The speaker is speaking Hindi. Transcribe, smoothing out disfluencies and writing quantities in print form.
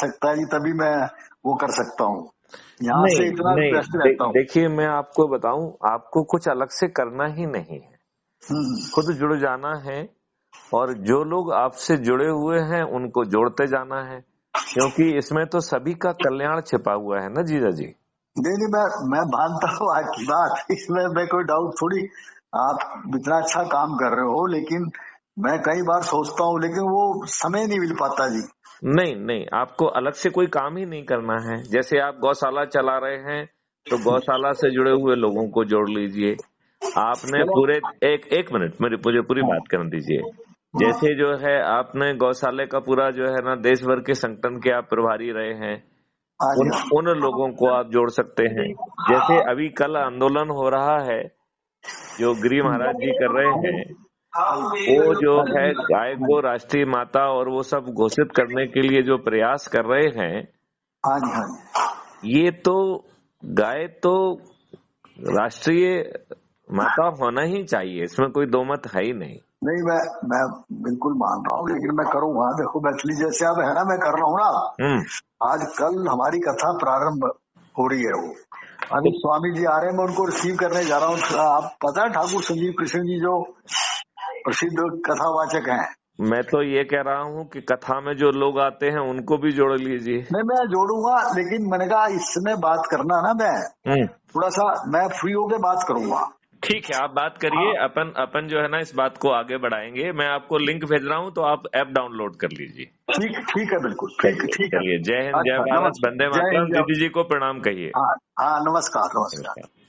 सकता है जी, तभी मैं वो कर सकता हूँ। यहाँ से नहीं इतना नहीं, व्यस्त रहता हूँ। देखिए मैं आपको बताऊं, आपको कुछ अलग से करना ही नहीं है, खुद जुड़ जाना है और जो लोग आपसे जुड़े हुए हैं उनको जोड़ते जाना है, क्योंकि इसमें तो सभी का कल्याण छिपा हुआ है ना जीजा जी। नहीं, मैं मानता हूँ आपकी बात, इसमें मैं कोई डाउट थोड़ी। आप इतना अच्छा काम कर रहे हो, लेकिन मैं कई बार सोचता हूँ, लेकिन वो समय नहीं मिल पाता जी। नहीं नहीं, आपको अलग से कोई काम ही नहीं करना है। जैसे आप गौशाला चला रहे हैं तो गौशाला से जुड़े हुए लोगों को जोड़ लीजिए। आपने चलो। पूरे एक मिनट मेरी मुझे पूरी हाँ, बात करने दीजिए। जैसे जो है आपने गौशाले का पूरा जो है ना देश भर के संगठन के आप प्रभारी रहे हैं, हाँ जी, उन हाँ। उन लोगों को आप जोड़ सकते हैं। जैसे अभी कल आंदोलन हो रहा है जो गिरी महाराज जी कर रहे हैं, वो जो है गाय को राष्ट्रीय माता और वो सब घोषित करने के लिए जो प्रयास कर रहे हैं, हाँ जी, हाँ जी। ये तो गाय तो राष्ट्रीय माता होना ही चाहिए, इसमें कोई दो मत है ही नहीं। नहीं, मैं बिल्कुल मान रहा हूँ, लेकिन मैं करूँगा। देखो, मैथिली जैसे अब है ना, मैं कर रहा हूँ ना। आज कल हमारी कथा प्रारंभ हो रही है। वो अभी स्वामी जी आ रहे हैं, मैं उनको रिसीव करने जा रहा हूँ। आप पता है, ठाकुर संजीव कृष्ण जी जो प्रसिद्ध कथावाचक हैं। मैं तो ये कह रहा हूँ कि कथा में जो लोग आते हैं उनको भी जोड़ लीजिए। मैं जोड़ूंगा, लेकिन मैंने कहा इसमें बात करना ना, मैं थोड़ा सा मैं फ्री होके बात करूंगा। ठीक है, आप बात करिए। हाँ, अपन जो है ना इस बात को आगे बढ़ाएंगे। मैं आपको लिंक भेज रहा हूँ तो आप ऐप डाउनलोड कर लीजिए। ठीक है, बिल्कुल ठीक चलिए ठीक है। चलिए, जय हिंद, जय अच्छा, भारत, नमस्कार, वंदे जय मातरम। हिंद। दीदी जी को प्रणाम कहिए। हाँ हाँ, नमस्कार नमस्कार। नमस्कार।